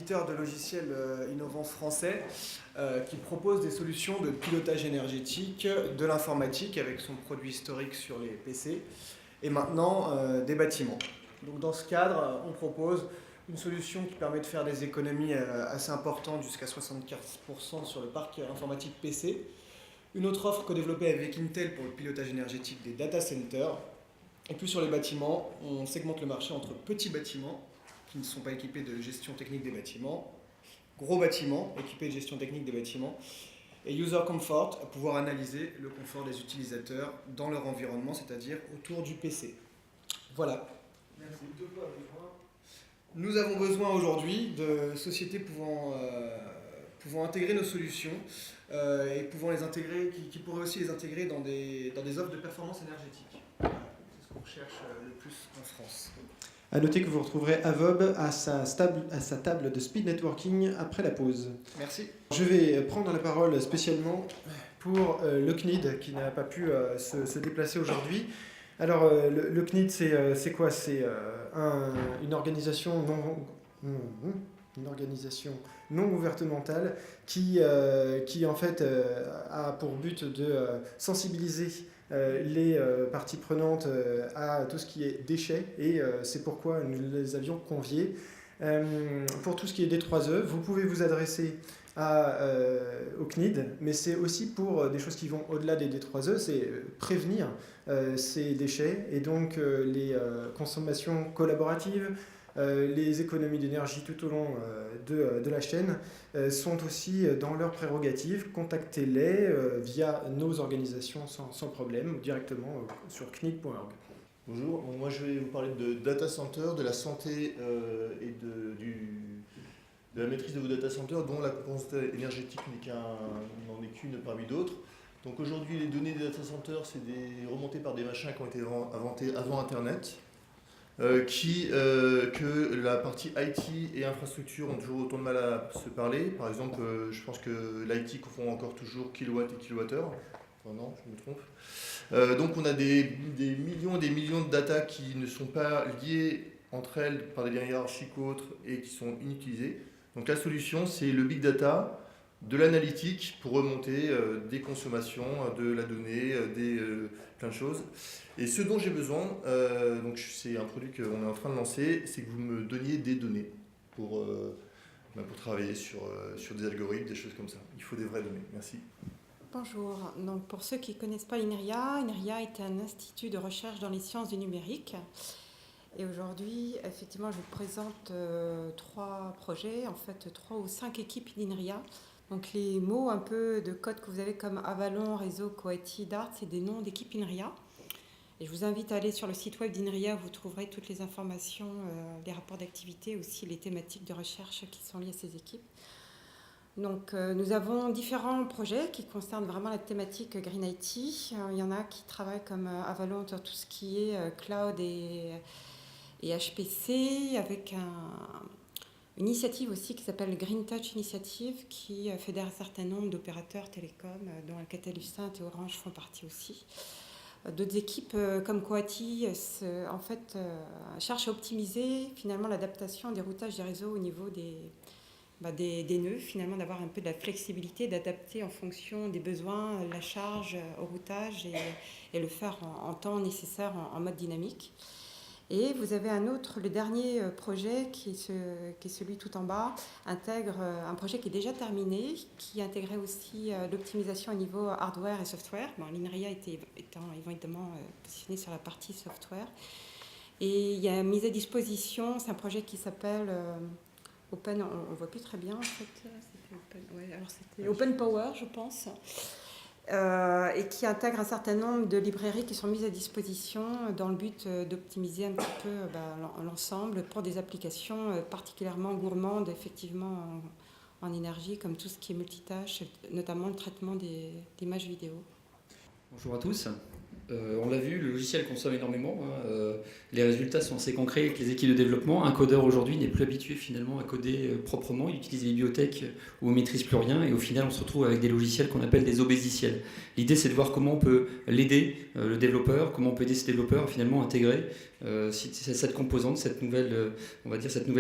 éditeur de logiciels innovants français qui propose des solutions de pilotage énergétique, de l'informatique avec son produit historique sur les PC et maintenant des bâtiments. Donc dans ce cadre, on propose une solution qui permet de faire des économies assez importantes, jusqu'à 75% sur le parc informatique PC. Une autre offre co-développée avec Intel pour le pilotage énergétique des data centers. Et puis sur les bâtiments, on segmente le marché entre petits bâtiments qui ne sont pas équipés de gestion technique des bâtiments, gros bâtiments équipés de gestion technique des bâtiments, et user comfort, à pouvoir analyser le confort des utilisateurs dans leur environnement, c'est-à-dire autour du PC. Voilà. Merci. Nous avons besoin aujourd'hui de sociétés pouvant intégrer nos solutions et pouvant les intégrer, qui pourraient aussi les intégrer dans des offres de performance énergétique. Voilà. C'est ce qu'on recherche le plus en France. À noter que vous retrouverez Avob à sa table de speed networking après la pause. Merci. Je vais prendre la parole spécialement pour le CNID qui n'a pas pu se déplacer aujourd'hui. Alors le CNID c'est quoi? C'est une organisation non gouvernementale qui en fait a pour but de sensibiliser les parties prenantes à tout ce qui est déchets et c'est pourquoi nous les avions conviés. Pour tout ce qui est D3E, vous pouvez vous adresser au CNID, mais c'est aussi pour des choses qui vont au-delà des D3E, c'est prévenir ces déchets et donc les consommations collaboratives, les économies d'énergie tout au long de la chaîne sont aussi dans leurs prérogatives. Contactez-les via nos organisations sans problème ou directement sur cnid.org. Bonjour, moi je vais vous parler de data center, de la santé et de la maîtrise de vos data centers, dont la composante énergétique n'en est qu'une parmi d'autres. Donc aujourd'hui, les données des data centers, c'est remontées par des machins qui ont été inventés avant Internet, que la partie IT et infrastructure ont toujours autant de mal à se parler. Par exemple, je pense que l'IT confond encore toujours kilowatts et kilowattheures. Enfin non, je me trompe. Donc on a des millions et des millions de data qui ne sont pas liées entre elles par des liens hiérarchiques ou autres et qui sont inutilisées. Donc la solution, c'est le big data, de l'analytique pour remonter des consommations, de la donnée, plein de choses. Et ce dont j'ai besoin, donc c'est un produit qu'on est en train de lancer, c'est que vous me donniez des données pour travailler sur des algorithmes, des choses comme ça. Il faut des vraies données. Merci. Bonjour. Donc, pour ceux qui ne connaissent pas INRIA, INRIA est un institut de recherche dans les sciences du numérique. Et aujourd'hui, effectivement, je vous présente 3 projets, en fait 3 ou 5 équipes d'INRIA. Donc les mots un peu de code que vous avez comme Avalon, Réseau, Coati, Dart, c'est des noms d'équipes INRIA. Et je vous invite à aller sur le site web d'INRIA, vous trouverez toutes les informations, les rapports d'activité, aussi les thématiques de recherche qui sont liées à ces équipes. Donc nous avons différents projets qui concernent vraiment la thématique Green IT. Il y en a qui travaillent comme Avalon sur tout ce qui est cloud et HPC, avec une initiative aussi qui s'appelle Green Touch Initiative, qui fédère un certain nombre d'opérateurs télécoms, dont Alcatel-Lucent et Orange font partie aussi. D'autres équipes comme Coati en fait, cherchent à optimiser finalement l'adaptation des routages des réseaux au niveau des nœuds, finalement d'avoir un peu de la flexibilité, d'adapter en fonction des besoins la charge au routage et le faire en temps nécessaire en mode dynamique. Et vous avez le dernier projet qui est celui tout en bas, intègre un projet qui est déjà terminé, qui intégrait aussi l'optimisation au niveau hardware et software. Bon, l'INRIA étant évidemment positionné sur la partie software. Et il y a mise à disposition, c'est un projet qui s'appelle Open, on ne voit plus très bien en fait, c'était Open Power je pense. Et qui intègre un certain nombre de librairies qui sont mises à disposition dans le but d'optimiser un petit peu l'ensemble pour des applications particulièrement gourmandes effectivement en énergie, comme tout ce qui est multitâche, notamment le traitement des images vidéo. Bonjour à tous. On l'a vu, le logiciel consomme énormément. Les résultats sont assez concrets avec les équipes de développement. Un codeur aujourd'hui n'est plus habitué finalement à coder proprement. Il utilise des bibliothèques où on ne maîtrise plus rien et au final on se retrouve avec des logiciels qu'on appelle des obésiciels. L'idée c'est de voir comment on peut l'aider, le développeur, comment on peut aider ce développeur à finalement intégrer cette composante, cette nouvelle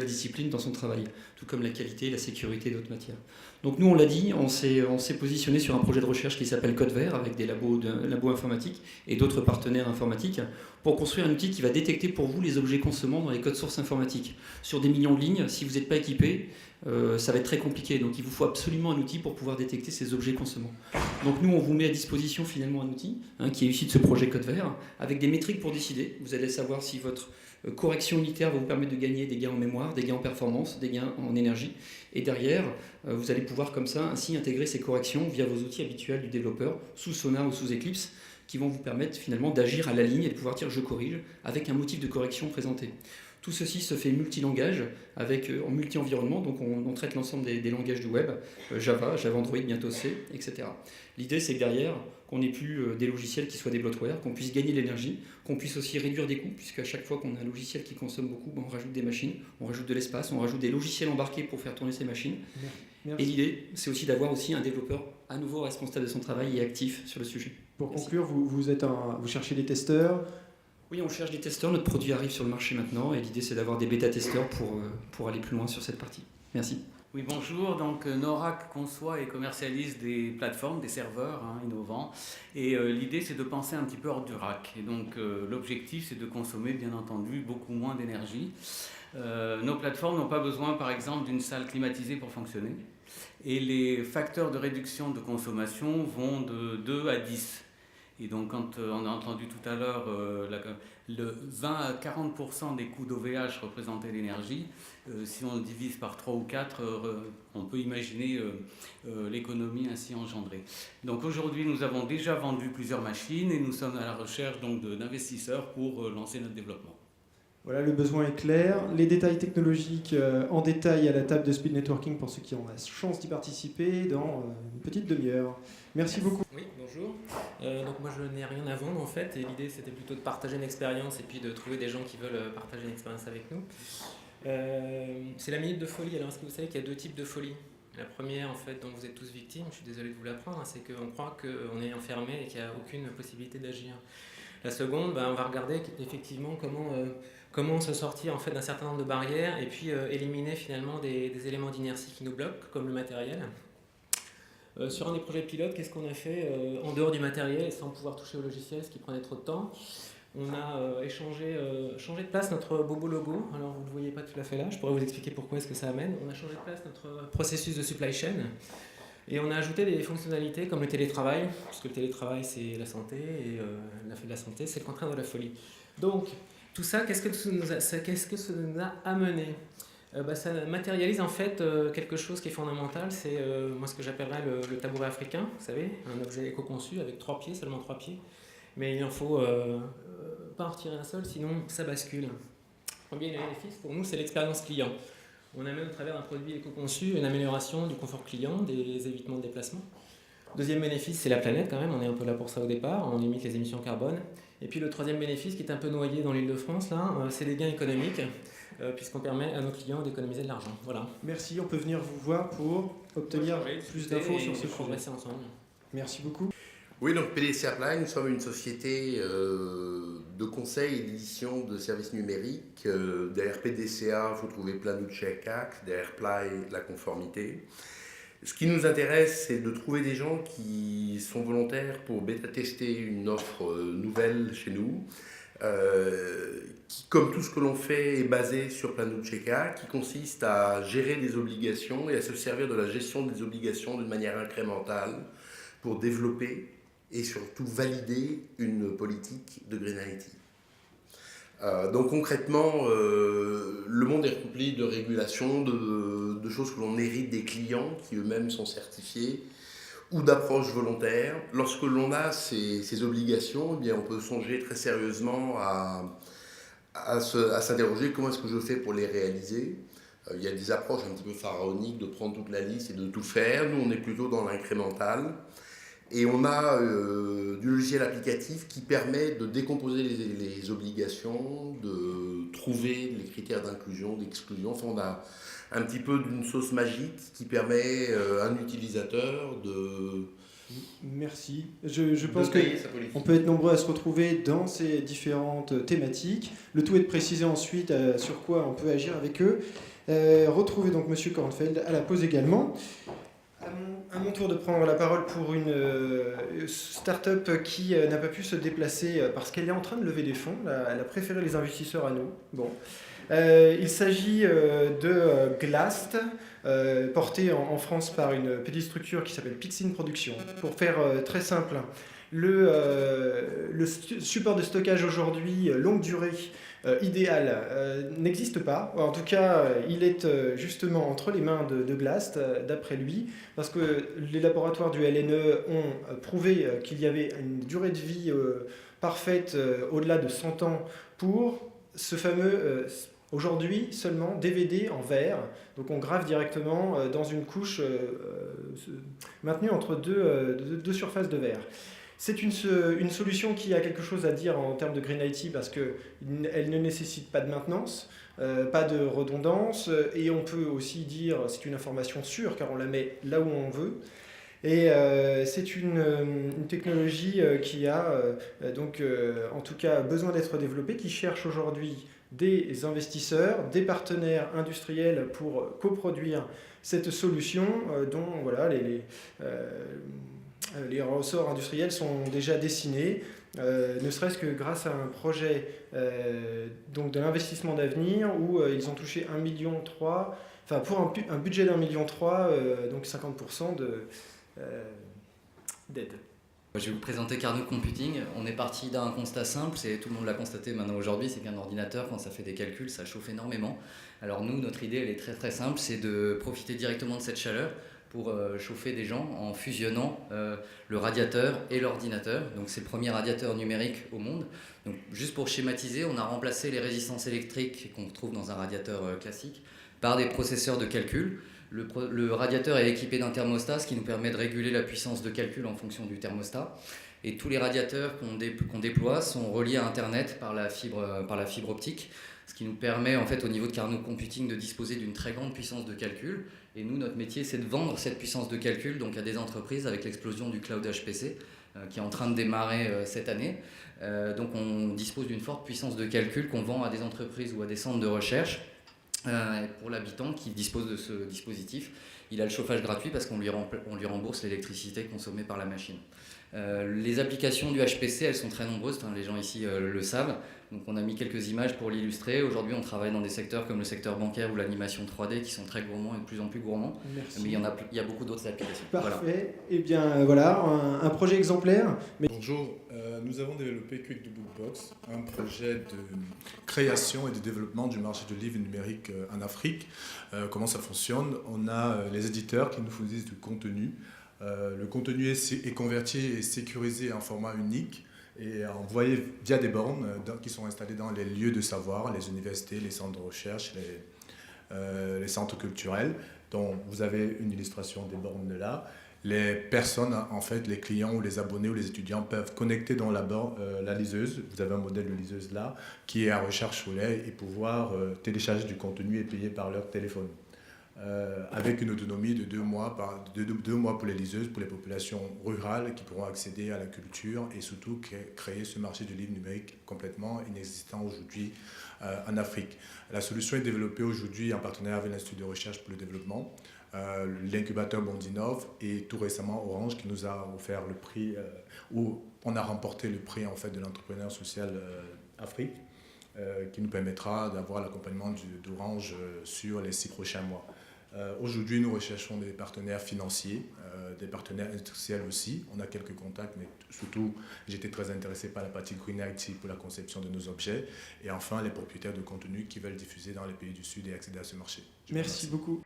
discipline dans son travail, tout comme la qualité, la sécurité et d'autres matières. Donc nous on l'a dit, on s'est positionné sur un projet de recherche qui s'appelle Code Vert avec des labos informatiques et d'autres partenaires informatiques pour construire un outil qui va détecter pour vous les objets consommants dans les codes sources informatiques. Sur des millions de lignes, si vous n'êtes pas équipé, ça va être très compliqué. Donc il vous faut absolument un outil pour pouvoir détecter ces objets consommants. Donc nous, on vous met à disposition finalement un outil qui est issu de ce projet Code Vert, avec des métriques pour décider. Vous allez savoir si votre correction unitaire va vous permettre de gagner des gains en mémoire, des gains en performance, des gains en énergie. Et derrière, vous allez pouvoir comme ça ainsi intégrer ces corrections via vos outils habituels du développeur, sous Sonar ou sous Eclipse, qui vont vous permettre finalement d'agir à la ligne et de pouvoir dire je corrige avec un motif de correction présenté. Tout ceci se fait multilangage, en multi-environnement, donc on traite l'ensemble des langages du web, Java Android, bientôt C, etc. L'idée c'est que derrière, qu'on n'ait plus des logiciels qui soient des bloatware, qu'on puisse gagner de l'énergie, qu'on puisse aussi réduire des coûts, puisqu'à chaque fois qu'on a un logiciel qui consomme beaucoup, on rajoute des machines, on rajoute de l'espace, on rajoute des logiciels embarqués pour faire tourner ces machines. Merci. Et l'idée, c'est aussi d'avoir aussi un développeur à nouveau responsable de son travail et actif sur le sujet. Pour conclure, vous cherchez des testeurs. Oui, on cherche des testeurs, notre produit arrive sur le marché maintenant et l'idée c'est d'avoir des bêta-testeurs pour aller plus loin sur cette partie. Merci. Oui, bonjour. Donc, Norak conçoit et commercialise des plateformes, des serveurs innovants. Et l'idée, c'est de penser un petit peu hors du rack. Et donc, l'objectif, c'est de consommer, bien entendu, beaucoup moins d'énergie. Nos plateformes n'ont pas besoin, par exemple, d'une salle climatisée pour fonctionner. Et les facteurs de réduction de consommation vont de 2 à 10. Et donc, quand on a entendu tout à l'heure le 20 à 40% des coûts d'OVH représentaient l'énergie, si on le divise par 3 ou 4, on peut imaginer l'économie ainsi engendrée. Donc aujourd'hui, nous avons déjà vendu plusieurs machines et nous sommes à la recherche donc d'investisseurs pour lancer notre développement. Voilà, le besoin est clair. Les détails technologiques en détail à la table de Speed Networking pour ceux qui ont la chance d'y participer dans une petite demi-heure. Merci beaucoup. Oui, bonjour. Donc moi je n'ai rien à vendre en fait et l'idée c'était plutôt de partager une expérience et puis de trouver des gens qui veulent partager une expérience avec nous. C'est la minute de folie. Alors est-ce que vous savez qu'il y a 2 types de folie ? La première en fait dont vous êtes tous victimes, je suis désolé de vous l'apprendre, c'est qu'on croit qu'on est enfermé et qu'il n'y a aucune possibilité d'agir. La seconde, on va regarder effectivement comment se sortir en fait d'un certain nombre de barrières et puis éliminer finalement des éléments d'inertie qui nous bloquent, comme le matériel. Sur un des projets pilotes, qu'est-ce qu'on a fait en dehors du matériel et sans pouvoir toucher au logiciel, ce qui prenait trop de temps? On a changé de place notre Bobo logo. Alors vous ne le voyez pas tout à fait là, je pourrais vous expliquer pourquoi est-ce que ça amène. On a changé de place notre processus de supply chain. Et on a ajouté des fonctionnalités comme le télétravail, puisque le télétravail c'est la santé, et la santé c'est le contraire de la folie. Donc, tout ça, qu'est-ce que ça nous a amené ? Ça matérialise en fait quelque chose qui est fondamental, c'est moi ce que j'appellerais le tabouret africain, vous savez, un objet éco-conçu avec 3 pieds, seulement 3 pieds, mais il en faut pas en retirer un seul, sinon ça bascule. Premier bénéfice pour nous, c'est l'expérience client. On amène au travers d'un produit éco-conçu une amélioration du confort client, des évitements de déplacement. Deuxième bénéfice, c'est la planète quand même, on est un peu là pour ça au départ, on limite les émissions carbone. Et puis le troisième bénéfice qui est un peu noyé dans l'Île-de-France, là, c'est les gains économiques, puisqu'on permet à nos clients d'économiser de l'argent. Voilà. Merci, on peut venir vous voir pour obtenir plus d'infos sur ce progresser projet. ensemble. Merci beaucoup. Oui, donc PDC Apply, nous sommes une société de conseil et d'édition de services numériques. Derrière PDCA, vous trouvez plein d'outils CAC, derrière Apply, la conformité. Ce qui nous intéresse, c'est de trouver des gens qui sont volontaires pour bêta-tester une offre nouvelle chez nous, qui, comme tout ce que l'on fait, est basé sur Planout Cheka, qui consiste à gérer des obligations et à se servir de la gestion des obligations d'une manière incrémentale pour développer et surtout valider une politique de Green IT. Donc concrètement, le monde est rempli de régulations, de choses que l'on hérite des clients qui eux-mêmes sont certifiés ou d'approches volontaires. Lorsque l'on a ces obligations, eh bien, on peut songer très sérieusement à s'interroger comment est-ce que je fais pour les réaliser. Il y a des approches un petit peu pharaoniques de prendre toute la liste et de tout faire. Nous, on est plutôt dans l'incrémental. Et on a du logiciel applicatif qui permet de décomposer les obligations, de trouver les critères d'inclusion, d'exclusion. Enfin, on a un petit peu d'une sauce magique qui permet à un utilisateur de... Merci. Je pense de que tailler sa politique. on peut être nombreux à se retrouver dans ces différentes thématiques. Le tout est de préciser ensuite sur quoi on peut agir avec eux. Retrouvez donc Monsieur Kornfeld à la pause également. À mon tour de prendre la parole pour une start-up qui n'a pas pu se déplacer parce qu'elle est en train de lever des fonds. Elle a préféré les investisseurs à nous. Bon. Il s'agit de Glast, porté en France par une petite structure qui s'appelle Pixin Production. Pour faire très simple, le support de stockage aujourd'hui, longue durée, idéal, n'existe pas. En tout cas, il est justement entre les mains de Glast, d'après lui, parce que les laboratoires du LNE ont prouvé qu'il y avait une durée de vie parfaite au-delà de 100 ans pour ce fameux... Aujourd'hui, seulement DVD en verre, donc on grave directement dans une couche maintenue entre deux surfaces de verre. C'est une solution qui a quelque chose à dire en termes de Green IT parce qu'elle ne nécessite pas de maintenance, pas de redondance, et on peut aussi dire c'est une information sûre car on la met là où on veut. Et c'est une technologie qui a donc en tout cas besoin d'être développée, qui cherche aujourd'hui des investisseurs, des partenaires industriels pour coproduire cette solution dont voilà, les ressorts industriels sont déjà dessinés, ne serait-ce que grâce à un projet donc de l'investissement d'avenir où ils ont touché 1,3 million, enfin pour un budget d'1,3 million, donc 50% d'aide. Je vais vous présenter Carnot Computing. On est parti d'un constat simple, tout le monde l'a constaté maintenant aujourd'hui, c'est qu'un ordinateur, quand ça fait des calculs, ça chauffe énormément. Alors nous, notre idée, elle est très très simple, c'est de profiter directement de cette chaleur pour chauffer des gens en fusionnant le radiateur et l'ordinateur. Donc c'est le premier radiateur numérique au monde. Donc juste pour schématiser, on a remplacé les résistances électriques qu'on retrouve dans un radiateur classique par des processeurs de calcul. Le radiateur est équipé d'un thermostat, ce qui nous permet de réguler la puissance de calcul en fonction du thermostat. Et tous les radiateurs qu'on déploie sont reliés à Internet par la fibre optique, ce qui nous permet en fait au niveau de Carnot Computing de disposer d'une très grande puissance de calcul. Et nous, notre métier, c'est de vendre cette puissance de calcul donc à des entreprises avec l'explosion du cloud HPC qui est en train de démarrer cette année. Donc on dispose d'une forte puissance de calcul qu'on vend à des entreprises ou à des centres de recherche. Pour l'habitant qui dispose de ce dispositif, il a le chauffage gratuit parce qu'on lui rembourse l'électricité consommée par la machine. Les applications du HPC, elles sont très nombreuses, les gens ici le savent. Donc on a mis quelques images pour l'illustrer. Aujourd'hui, on travaille dans des secteurs comme le secteur bancaire ou l'animation 3D qui sont très gourmands et de plus en plus gourmands. Merci. Mais il y a beaucoup d'autres applications. Parfait. Voilà. Eh bien voilà, un projet exemplaire. Bonjour, nous avons développé Quick the Book Box, un projet de création et de développement du marché du livre numérique en Afrique. Comment ça fonctionne? On a les éditeurs qui nous fournissent du contenu. Le contenu est converti et sécurisé en format unique et envoyé via des bornes qui sont installées dans les lieux de savoir, les universités, les centres de recherche, les centres culturels. Donc vous avez une illustration des bornes de là. Les personnes, en fait, les clients ou les abonnés ou les étudiants peuvent connecter dans la liseuse. Vous avez un modèle de liseuse là qui est à recherche au lait et pouvoir télécharger du contenu et payer par leur téléphone. Avec une autonomie de 2 mois, deux mois pour les liseuses, pour les populations rurales qui pourront accéder à la culture et surtout créer ce marché du livre numérique complètement inexistant aujourd'hui en Afrique. La solution est développée aujourd'hui en partenariat avec l'Institut de recherche pour le développement, l'incubateur Bondinov et tout récemment Orange qui nous a offert le prix, où on a remporté le prix en fait, de l'entrepreneur social Afrique, qui nous permettra d'avoir l'accompagnement d'Orange sur les 6 prochains mois. Aujourd'hui, nous recherchons des partenaires financiers, des partenaires industriels aussi. On a quelques contacts, mais surtout, j'étais très intéressé par la partie Green IT pour la conception de nos objets. Et enfin, les propriétaires de contenu qui veulent diffuser dans les pays du Sud et accéder à ce marché. Merci beaucoup.